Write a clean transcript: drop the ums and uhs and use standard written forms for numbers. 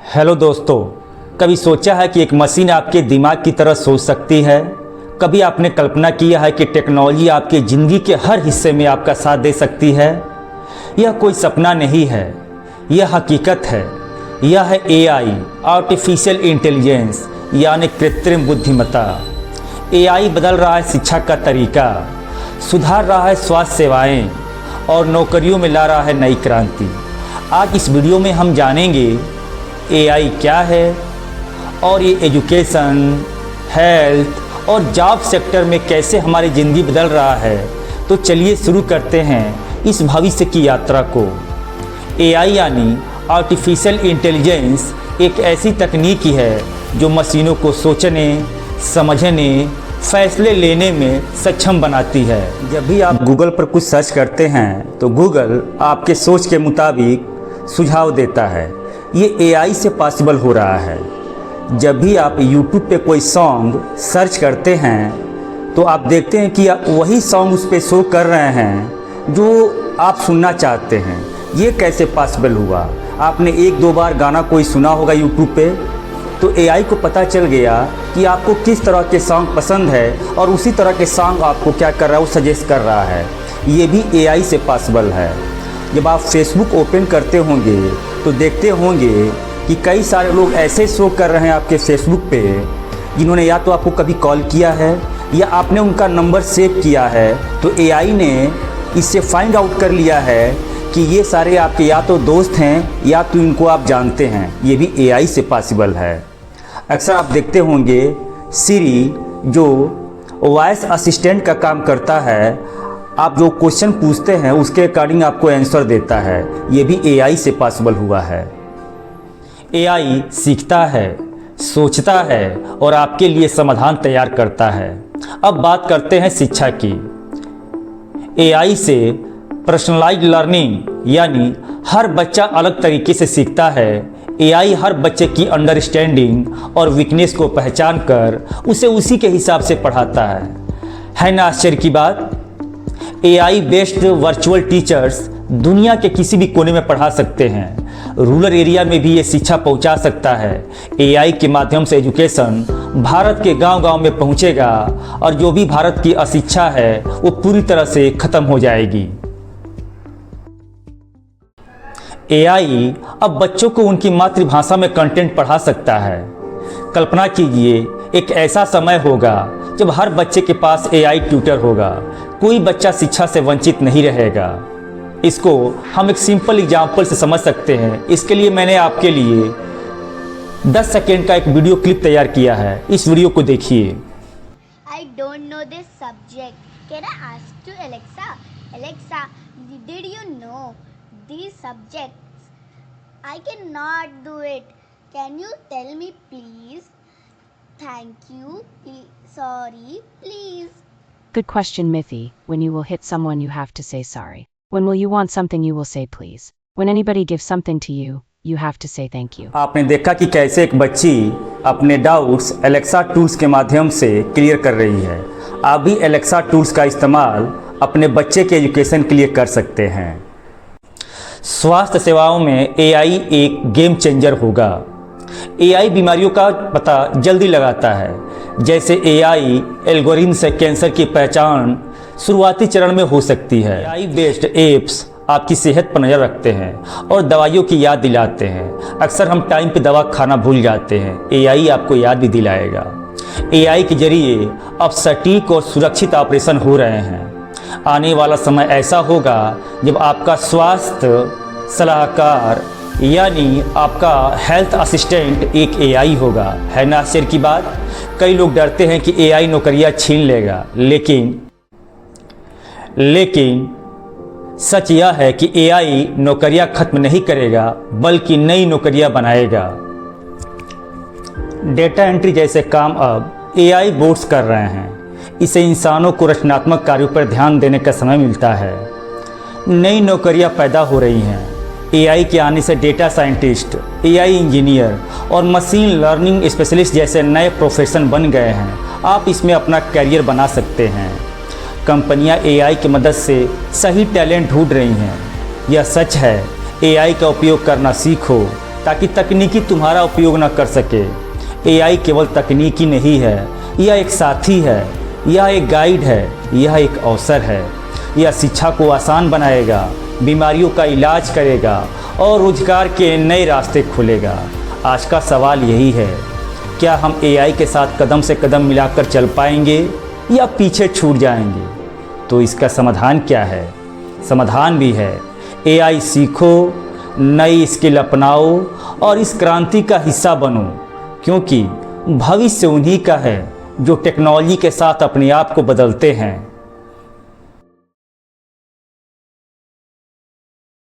Hello दोस्तों, कभी सोचा है कि एक मशीन आपके दिमाग की तरह सोच सकती है? कभी आपने कल्पना किया है कि टेक्नोलॉजी आपकी ज़िंदगी के हर हिस्से में आपका साथ दे सकती है? यह कोई सपना नहीं है, यह हकीकत है। यह है एआई, आर्टिफिशियल इंटेलिजेंस यानी कृत्रिम बुद्धिमत्ता। एआई बदल रहा है शिक्षा का तरीका, सुधार रहा है स्वास्थ्य सेवाएं और नौकरियों में ला रहा है नई क्रांति। आज इस वीडियो में हम जानेंगे एआई क्या है और ये एजुकेशन, हेल्थ और जॉब सेक्टर में कैसे हमारी ज़िंदगी बदल रहा है। तो चलिए शुरू करते हैं इस भविष्य की यात्रा को। एआई यानी आर्टिफिशियल इंटेलिजेंस एक ऐसी तकनीक है जो मशीनों को सोचने, समझने, फैसले लेने में सक्षम बनाती है। जब भी आप गूगल पर कुछ सर्च करते हैं तो गूगल आपके सोच के मुताबिक सुझाव देता है। ये एआई से पॉसिबल हो रहा है। जब भी आप यूट्यूब पे कोई सॉन्ग सर्च करते हैं तो आप देखते हैं कि वही सॉन्ग उस पर शो कर रहे हैं जो आप सुनना चाहते हैं। ये कैसे पॉसिबल हुआ? आपने एक दो बार गाना कोई सुना होगा यूट्यूब पे, तो एआई को पता चल गया कि आपको किस तरह के सॉन्ग पसंद है और उसी तरह के सॉन्ग आपको क्या कर रहा है, वो सजेस्ट कर रहा है। ये भी एआई से पॉसिबल है। जब आप फेसबुक ओपन करते होंगे तो देखते होंगे कि कई सारे लोग ऐसे शो कर रहे हैं आपके फेसबुक पे जिन्होंने या तो आपको कभी कॉल किया है या आपने उनका नंबर सेव किया है। तो एआई ने इससे फाइंड आउट कर लिया है कि ये सारे आपके या तो दोस्त हैं या तो इनको आप जानते हैं। ये भी एआई से पॉसिबल है। अक्सर आप देखते होंगे सिरी जो वॉइस असिस्टेंट का काम करता है, आप जो क्वेश्चन पूछते हैं उसके अकॉर्डिंग आपको आंसर देता है। ये भी एआई से पॉसिबल हुआ है। एआई सीखता है, सोचता है और आपके लिए समाधान तैयार करता है। अब बात करते हैं शिक्षा की। एआई से पर्सनलाइज्ड लर्निंग यानी हर बच्चा अलग तरीके से सीखता है। एआई हर बच्चे की अंडरस्टैंडिंग और वीकनेस को पहचान कर उसे उसी के हिसाब से पढ़ाता है ना आश्चर्य की बात? एआई बेस्ड वर्चुअल टीचर्स दुनिया के किसी भी कोने में पढ़ा सकते हैं। रूरल एरिया में भी ये शिक्षा पहुंचा सकता है। एआई के माध्यम से एजुकेशन भारत के गांव-गांव में पहुंचेगा और जो भी भारत की अशिक्षा है वो पूरी तरह से खत्म हो जाएगी। एआई अब बच्चों को उनकी मातृभाषा में कंटेंट पढ़ा सकता है। कल्पना कीजिए, एक ऐसा समय होगा जब हर बच्चे के पास एआई ट्यूटर होगा। कोई बच्चा शिक्षा से वंचित नहीं रहेगा। इसको हम एक सिंपल एग्जाम्पल से समझ सकते हैं। इसके लिए मैंने आपके लिए 10 सेकेंड का एक वीडियो क्लिप तैयार किया है। इस वीडियो को देखिए। I don't know this subject. Can I ask to Alexa? Alexa, did you know these subjects? I cannot do it. Can you tell me please? Thank you. Sorry, please. Good question, Mithi. When you will hit someone, you have to say sorry. When will you want something, you will say please. When anybody gives something to you, you have to say thank you. आपने देखा कि कैसे एक बच्ची अपने doubts Alexa tools के माध्यम से क्लियर कर रही है। आप भी एलेक्सा टूल्स का इस्तेमाल अपने बच्चे के एजुकेशन के लिए कर सकते हैं। स्वास्थ्य सेवाओं में एआई एक गेम चेंजर होगा। एआई बीमारियों का पता जल्दी लगाता है। जैसे एआई एल्गोरिथम से कैंसर की पहचान शुरुआती चरण में हो सकती है। एआई बेस्ड एप्स आपकी सेहत पर नज़र रखते हैं और दवाइयों की याद दिलाते हैं। अक्सर हम टाइम पे दवा खाना भूल जाते हैं, एआई आपको याद भी दिलाएगा। एआई के जरिए अब सटीक और सुरक्षित ऑपरेशन हो रहे हैं। आने वाला समय ऐसा होगा जब आपका स्वास्थ्य सलाहकार यानी आपका हेल्थ असिस्टेंट एक एआई होगा। है ना आश्चर्य की बात? कई लोग डरते हैं कि एआई नौकरियां छीन लेगा, लेकिन सच यह है कि एआई नौकरियां खत्म नहीं करेगा बल्कि नई नौकरियां बनाएगा। डेटा एंट्री जैसे काम अब एआई बोट्स कर रहे हैं। इससे इंसानों को रचनात्मक कार्यों पर ध्यान देने का समय मिलता है। नई नौकरियां पैदा हो रही हैं। एआई के आने से डेटा साइंटिस्ट, एआई इंजीनियर और मशीन लर्निंग स्पेशलिस्ट जैसे नए प्रोफेशन बन गए हैं। आप इसमें अपना करियर बना सकते हैं। कंपनियां एआई की मदद से सही टैलेंट ढूंढ रही हैं। यह सच है। एआई का उपयोग करना सीखो, ताकि तकनीकी तुम्हारा उपयोग न कर सके। एआई केवल तकनीकी नहीं है, यह एक साथी है, यह एक गाइड है, यह एक अवसर है। यह शिक्षा को आसान बनाएगा, बीमारियों का इलाज करेगा और रोजगार के नए रास्ते खोलेगा। आज का सवाल यही है, क्या हम एआई के साथ कदम से कदम मिलाकर चल पाएंगे या पीछे छूट जाएंगे? तो इसका समाधान क्या है? समाधान भी है, एआई सीखो, नई स्किल अपनाओ और इस क्रांति का हिस्सा बनो, क्योंकि भविष्य उन्हीं का है जो टेक्नोलॉजी के साथ अपने आप को बदलते हैं।